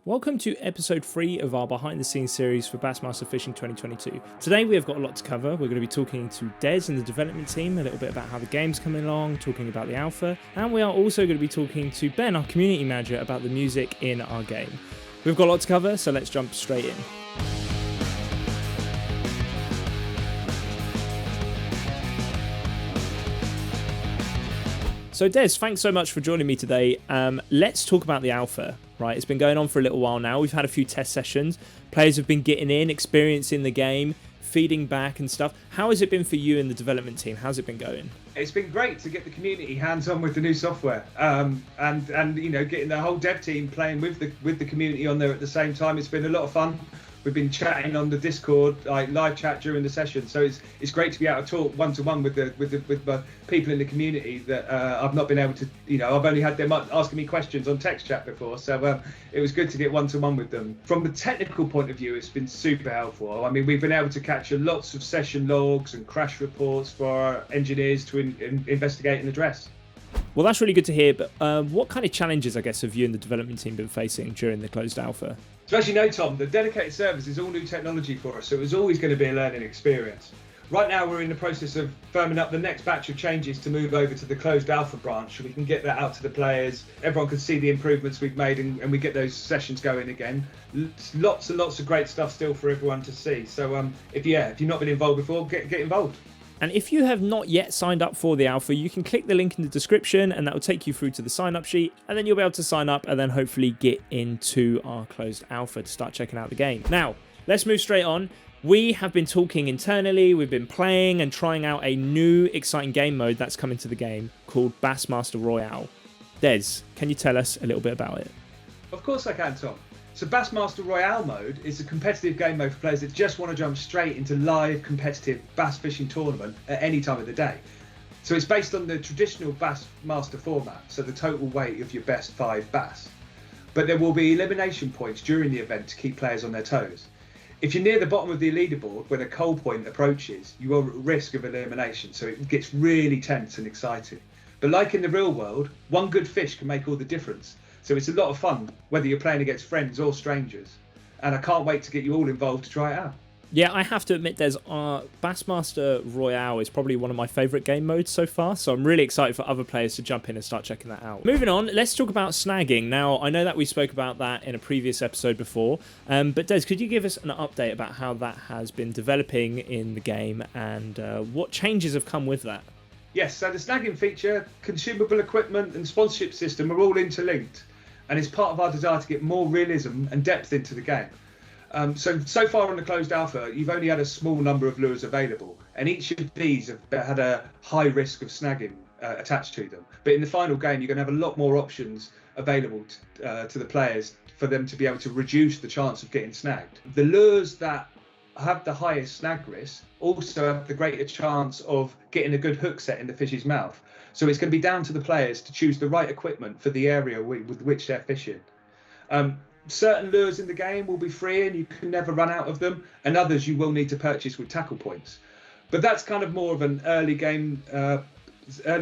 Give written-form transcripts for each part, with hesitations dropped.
Welcome to episode 3 of our behind the scenes series for Bassmaster Fishing 2022. Today we have got a lot to cover. We're going to be talking to Des and the development team a little bit about how the game's coming along, talking about the alpha, and we are also going to be talking to Ben, our community manager, about the music in our game. We've got a lot to cover, so let's jump straight in. So Des, thanks so much for joining me today. Let's talk about the alpha, right? It's been going on for a little while now. We've had a few test sessions. Players have been getting in, experiencing the game, feeding back and stuff. How has it been for you and the development team? How's it been going? It's been great to get the community hands-on with the new software, and you know, getting the whole dev team playing with the community on there at the same time. It's been a lot of fun. We've been chatting on the Discord, like live chat during the session. So it's great to be able to talk one-to-one with the people in the community that I've not been able to. You know, I've only had them asking me questions on text chat before. So it was good to get one-to-one with them. From the technical point of view, it's been super helpful. I mean, we've been able to capture lots of session logs and crash reports for our engineers to investigate and address. Well, that's really good to hear. But what kind of challenges, I guess, have you and the development team been facing during the closed alpha? So as you know, Tom, the dedicated servers is all new technology for us, so it was always going to be a learning experience. Right now, we're in the process of firming up the next batch of changes to move over to the closed alpha branch, so we can get that out to the players. Everyone can see the improvements we've made, and we get those sessions going again. Lots and lots of great stuff still for everyone to see. So if you've not been involved before, get involved. And if you have not yet signed up for the alpha, you can click the link in the description and that will take you through to the sign up sheet, and then you'll be able to sign up and then hopefully get into our closed alpha to start checking out the game. Now, let's move straight on. We have been talking internally, we've been playing and trying out a new exciting game mode that's coming to the game called Bassmaster Royale. Des, can you tell us a little bit about it? Of course I can, Tom. So Bassmaster Royale mode is a competitive game mode for players that just want to jump straight into live competitive bass fishing tournament at any time of the day. So it's based on the traditional Bassmaster format, so the total weight of your best 5 bass. But there will be elimination points during the event to keep players on their toes. If you're near the bottom of the leaderboard when a cull point approaches, you are at risk of elimination, so it gets really tense and exciting. But like in the real world, one good fish can make all the difference. So it's a lot of fun, whether you're playing against friends or strangers. And I can't wait to get you all involved to try it out. Yeah, I have to admit, Bassmaster Royale is probably one of my favourite game modes so far, so I'm really excited for other players to jump in and start checking that out. Moving on, let's talk about snagging. Now, I know that we spoke about that in a previous episode before, but Des, could you give us an update about how that has been developing in the game and what changes have come with that? Yes, so the snagging feature, consumable equipment and sponsorship system are all interlinked, and it's part of our desire to get more realism and depth into the game. So far on the closed alpha, you've only had a small number of lures available, and each of these have had a high risk of snagging attached to them. But in the final game, you're going to have a lot more options available to the players for them to be able to reduce the chance of getting snagged. The lures that have the highest snag risk also have the greater chance of getting a good hook set in the fish's mouth. So it's going to be down to the players to choose the right equipment for the area with which they're fishing. Certain lures in the game will be free and you can never run out of them, and others you will need to purchase with tackle points. But that's kind of more of an early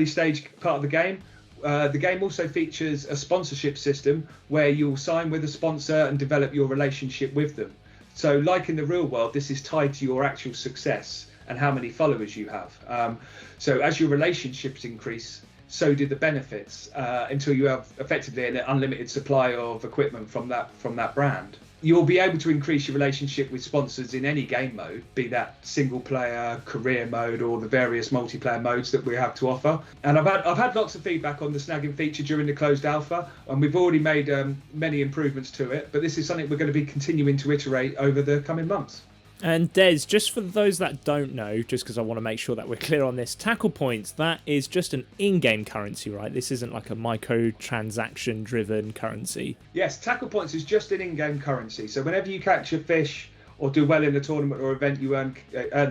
stage part of the game. The game also features a sponsorship system where you'll sign with a sponsor and develop your relationship with them. So like in the real world, this is tied to your actual success and how many followers you have. So as your relationships increase, so do the benefits until you have effectively an unlimited supply of equipment from that brand. You'll be able to increase your relationship with sponsors in any game mode, be that single player, career mode, or the various multiplayer modes that we have to offer. And I've had lots of feedback on the snagging feature during the closed alpha, and we've already made many improvements to it, but this is something we're going to be continuing to iterate over the coming months. And Des, just for those that don't know, just because I want to make sure that we're clear on this, tackle points, that is just an in-game currency, right? This isn't like a microtransaction-driven currency. Yes, tackle points is just an in-game currency. So whenever you catch a fish or do well in a tournament or event, you earn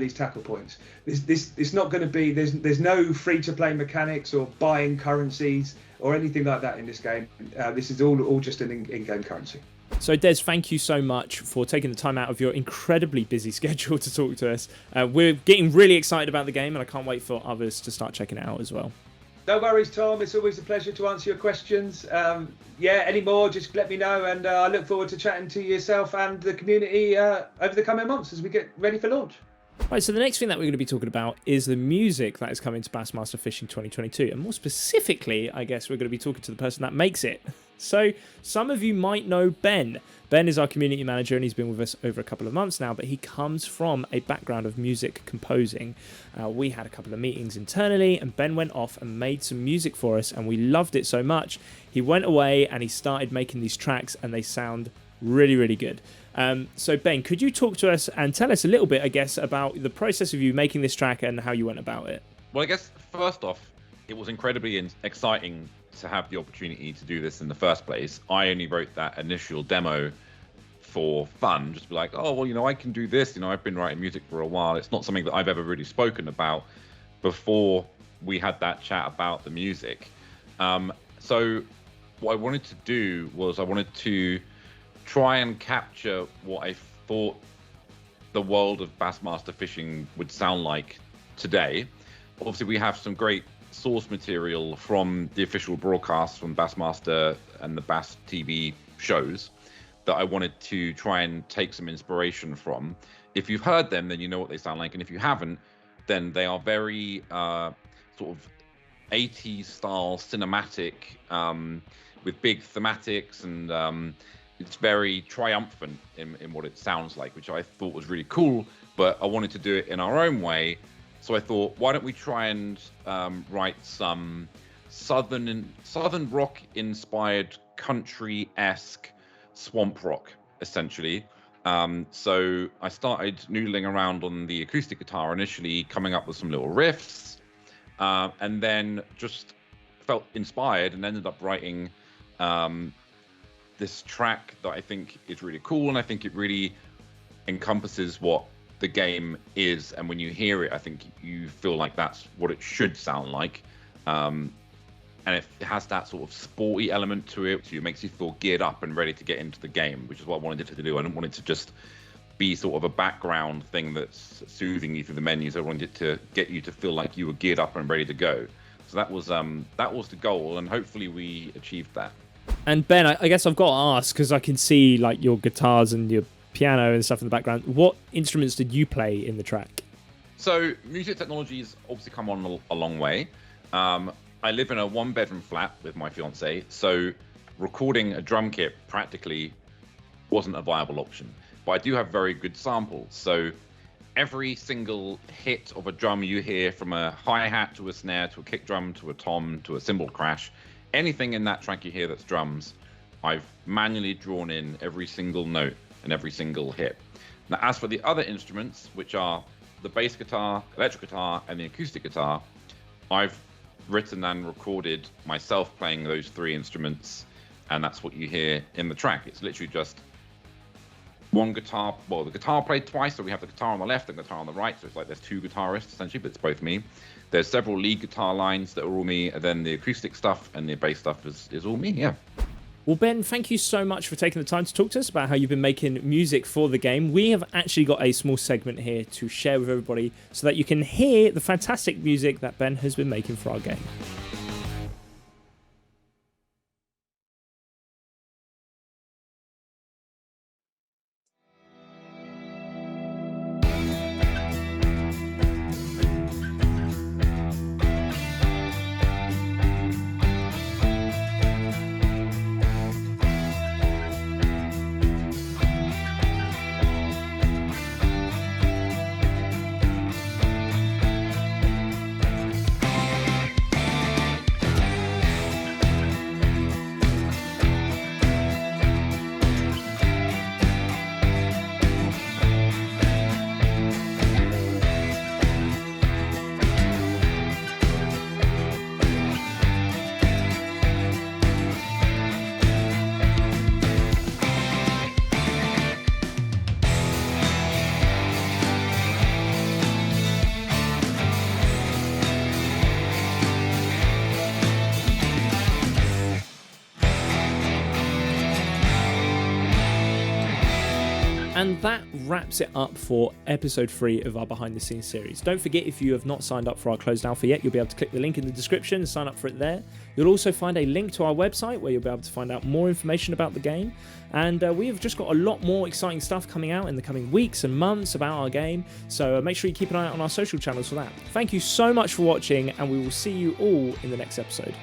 these tackle points. It's not going to be, there's no free-to-play mechanics or buying currencies or anything like that in this game. This is all just an in-game currency. So Des, thank you so much for taking the time out of your incredibly busy schedule to talk to us. We're getting really excited about the game and I can't wait for others to start checking it out as well. No worries, Tom. It's always a pleasure to answer your questions. Yeah, any more, just let me know, and I look forward to chatting to yourself and the community over the coming months as we get ready for launch. Right, so the next thing that we're going to be talking about is the music that is coming to Bassmaster Fishing 2022. And more specifically, I guess we're going to be talking to the person that makes it. So some of you might know Ben. Ben is our community manager and he's been with us over a couple of months now, but he comes from a background of music composing. We had a couple of meetings internally and Ben went off and made some music for us and we loved it so much. He went away and he started making these tracks and they sound really, really good. So Ben, could you talk to us and tell us a little bit, I guess, about the process of you making this track and how you went about it? Well, I guess first off, it was incredibly exciting to have the opportunity to do this in the first place. I only wrote that initial demo for fun, just to be like, oh, well, you know, I can do this. You know, I've been writing music for a while. It's not something that I've ever really spoken about before we had that chat about the music. So what I wanted to do was I wanted to try and capture what I thought the world of Bassmaster Fishing would sound like today. Obviously, we have some great source material from the official broadcasts from Bassmaster and the Bass TV shows that I wanted to try and take some inspiration from. If you've heard them, then you know what they sound like, and if you haven't, then they are very sort of 80s style cinematic with big thematics, and it's very triumphant in what it sounds like, which I thought was really cool, but I wanted to do it in our own way. So I thought, why don't we try and write some southern rock inspired country-esque swamp rock, essentially. So I started noodling around on the acoustic guitar initially, coming up with some little riffs, and then just felt inspired and ended up writing this track that I think is really cool, and I think it really encompasses what the game is, and when you hear it, I think you feel like that's what it should sound like. And it has that sort of sporty element to it, so it makes you feel geared up and ready to get into the game, which is what I wanted it to do. I didn't want it to just be sort of a background thing that's soothing you through the menus. I wanted it to get you to feel like you were geared up and ready to go. So that was the goal, and hopefully we achieved that. And Ben, I guess I've got to ask, because I can see like your guitars and your piano and stuff in the background. What instruments did you play in the track? So music technology's obviously come on a long way. I live in a one-bedroom flat with my fiance, so recording a drum kit practically wasn't a viable option. But I do have very good samples. So every single hit of a drum you hear, from a hi-hat to a snare to a kick drum to a tom to a cymbal crash, anything in that track you hear that's drums, I've manually drawn in every single note and every single hit. Now, as for the other instruments, which are the bass guitar, electric guitar, and the acoustic guitar, I've written and recorded myself playing those three instruments, and that's what you hear in the track. It's literally just one guitar. Well, the guitar played twice, so we have the guitar on the left and the guitar on the right, so it's like there's two guitarists essentially, but it's both me. There's several lead guitar lines that are all me, and then the acoustic stuff and the bass stuff is all me. Yeah. Well, Ben, thank you so much for taking the time to talk to us about how you've been making music for the game. We have actually got a small segment here to share with everybody so that you can hear the fantastic music that Ben has been making for our game. And that wraps it up for episode 3 of our behind the scenes series. Don't forget, if you have not signed up for our closed alpha yet, you'll be able to click the link in the description and sign up for it there. You'll also find a link to our website where you'll be able to find out more information about the game. And we have just got a lot more exciting stuff coming out in the coming weeks and months about our game. So make sure you keep an eye out on our social channels for that. Thank you so much for watching, and we will see you all in the next episode.